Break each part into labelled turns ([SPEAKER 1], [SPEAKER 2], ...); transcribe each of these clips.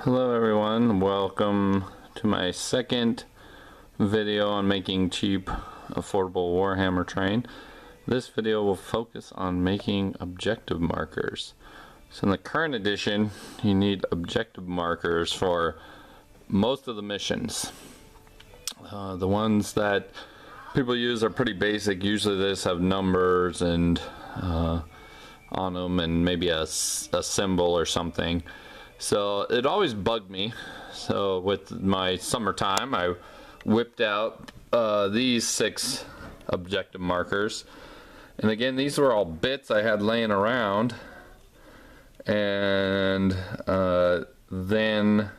[SPEAKER 1] Hello everyone, welcome to my second video on making cheap, affordable Warhammer terrain. This video will focus on making objective markers. So in the current edition, you need objective markers for most of the missions. The ones that people use are pretty basic. Usually they just have numbers and on them and maybe a symbol or something. So it always bugged me. So with my summertime, I whipped out these 6 objective markers. And again, these were all bits I had laying around. And then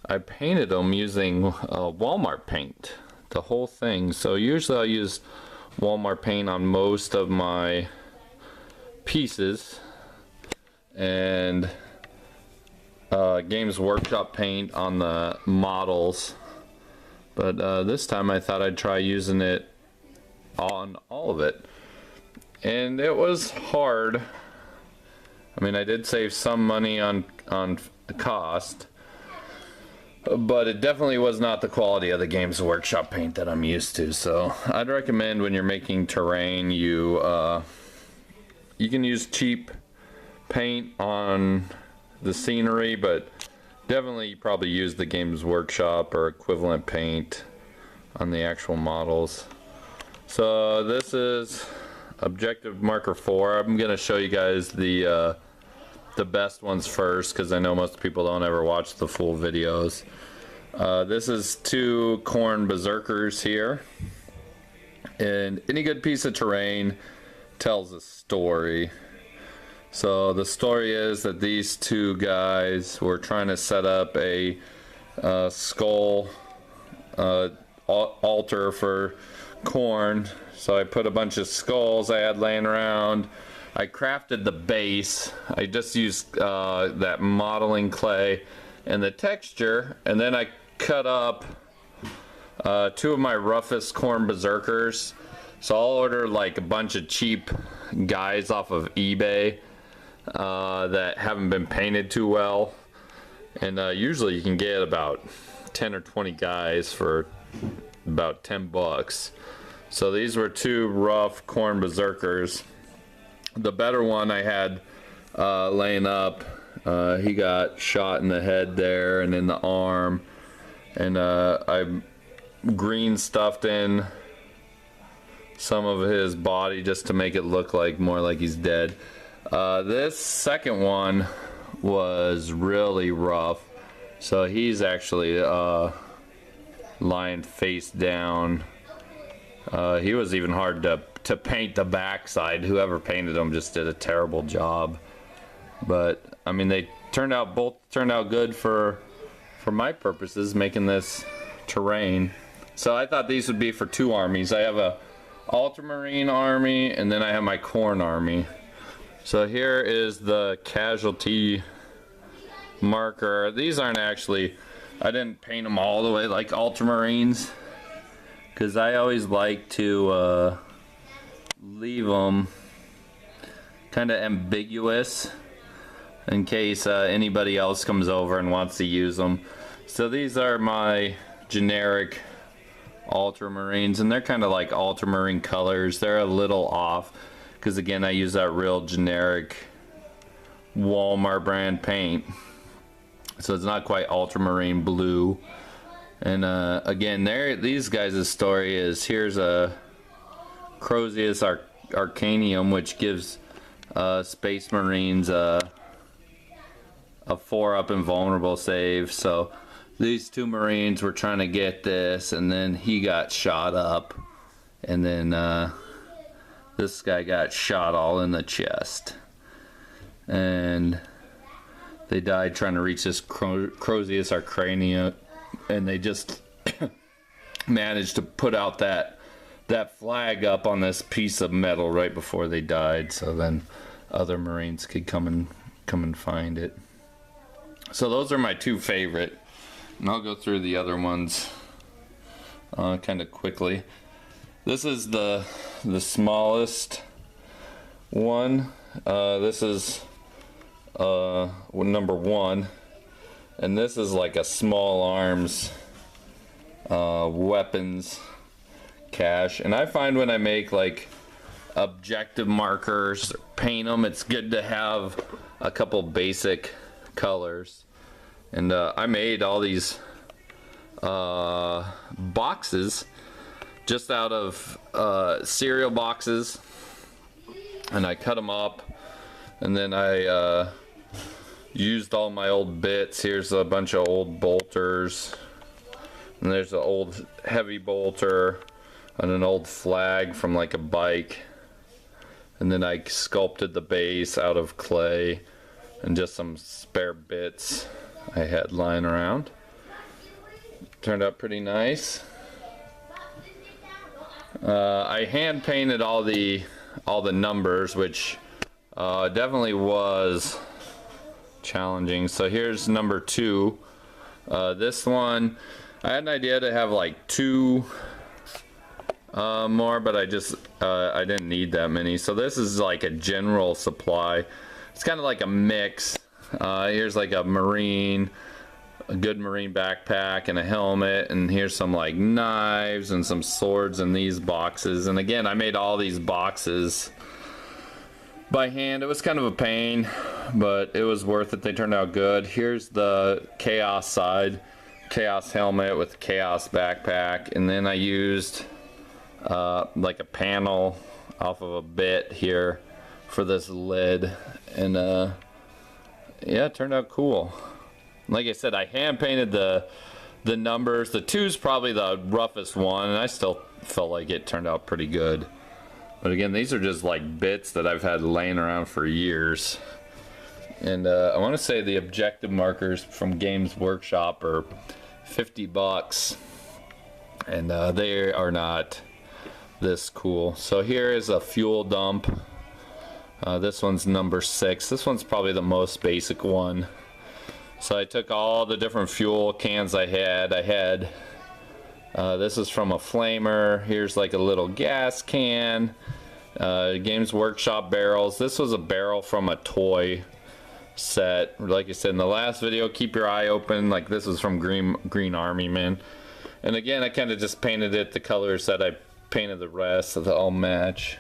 [SPEAKER 1] I painted them using Walmart paint, the whole thing. So usually I use Walmart paint on most of my pieces. And Games Workshop paint on the models, but this time I thought I'd try using it on all of it, and it was hard. I mean, I did save some money on the cost, but it definitely was not the quality of the Games Workshop paint that I'm used to. So I'd recommend when you're making terrain, you can use cheap paint on the scenery, but definitely probably use the Games Workshop or equivalent paint on the actual models. So this is objective marker 4. I'm gonna show you guys the best ones first, because I know most people don't ever watch the full videos. This is 2 Khorne Berserkers here, and any good piece of terrain tells a story. So the story is that these 2 guys were trying to set up a skull altar for Khorne. So I put a bunch of skulls I had laying around. I crafted the base. I just used that modeling clay and the texture, and then I cut up 2 of my roughest Khorne Berserkers. So I'll order like a bunch of cheap guys off of eBay that haven't been painted too well, and usually you can get about 10 or 20 guys for about 10 bucks. So these were 2 rough Khorne Berserkers. The better one I had laying up, he got shot in the head there and in the arm, and I green stuffed in some of his body just to make it look like more like he's dead. This second one was really rough, so he's actually lying face down. He was even hard to paint the backside. Whoever painted him just did a terrible job. But I mean, they both turned out good for my purposes, making this terrain. So I thought these would be for 2 armies. I have a Ultramarine army, and then I have my Khorne army. So here is the casualty marker. These aren't actually, I didn't paint them all the way like Ultramarines, because I always like to leave them kind of ambiguous in case anybody else comes over and wants to use them. So these are my generic Ultramarines, and they're kind of like Ultramarine colors. They're a little off, because again, I use that real generic Walmart brand paint, so it's not quite ultramarine blue. And again, these guys' story is, here's a Crozius Arcanium, which gives Space Marines a 4-up invulnerable save. So these 2 Marines were trying to get this, and then he got shot up, and then this guy got shot all in the chest, and they died trying to reach this Crozius Arcanium, and they just managed to put out that flag up on this piece of metal right before they died, so then other Marines could come and find it. So those are my 2 favorite, and I'll go through the other ones kind of quickly. This is the smallest one. This is number 1. And this is like a small arms weapons cache. And I find when I make like objective markers, paint them, it's good to have a couple basic colors. And I made all these boxes just out of cereal boxes, and I cut them up, and then I used all my old bits. Here's a bunch of old bolters, and there's an old heavy bolter and an old flag from like a bike, and then I sculpted the base out of clay and just some spare bits I had lying around. Turned out pretty nice. I hand painted all the numbers, which definitely was challenging. So here's number 2. This one, I had an idea to have like 2 more, but I didn't need that many. So this is like a general supply. It's kind of like a mix. Here's like a good marine backpack and a helmet, and here's some like knives and some swords in these boxes. And again, I made all these boxes by hand. It was kind of a pain, but it was worth it. They turned out good. Here's the chaos side, chaos helmet with chaos backpack, and then I used like a panel off of a bit here for this lid, and yeah, it turned out cool. Like I said, I hand painted the numbers. The 2's probably the roughest one, and I still felt like it turned out pretty good. But again, these are just like bits that I've had laying around for years. And I want to say the objective markers from Games Workshop are $50, and they are not this cool. So here is a fuel dump. This one's number 6. This one's probably the most basic one. So I took all the different fuel cans I had. This is from a flamer. Here's like a little gas can. Games Workshop barrels. This was a barrel from a toy set. Like I said in the last video, keep your eye open. Like this was from Green Army Man. And again, I kind of just painted it the colors that I painted the rest, so they all match.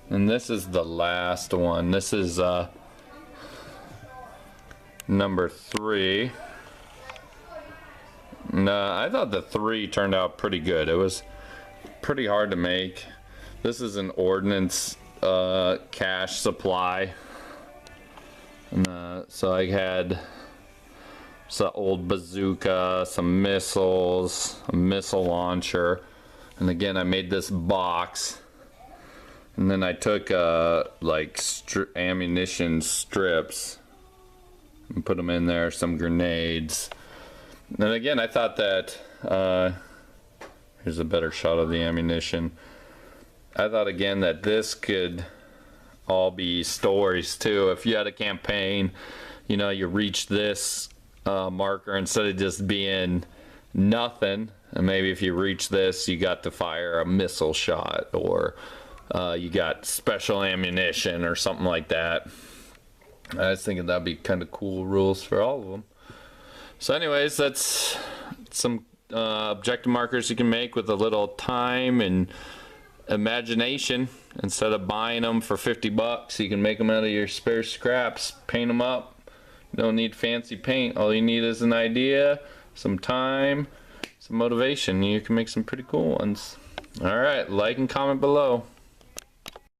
[SPEAKER 1] And this is the last one. This is number 3. I thought the 3 turned out pretty good. It was pretty hard to make. This is an ordnance cache supply. And, so I had some old bazooka, some missiles, a missile launcher, and again I made this box. And then I took like ammunition strips and put them in there, some grenades. And again, I thought that here's a better shot of the ammunition. I thought again that this could all be stories too. If you had a campaign, you know, you reach this marker instead of just being nothing, and maybe if you reach this, you got to fire a missile shot, or you got special ammunition or something like that. I was thinking that'd be kind of cool rules for all of them. So anyways, that's some objective markers you can make with a little time and imagination. Instead of buying them for $50, you can make them out of your spare scraps, paint them up. You don't need fancy paint. All you need is an idea, some time, some motivation. You can make some pretty cool ones. Alright, like and comment below.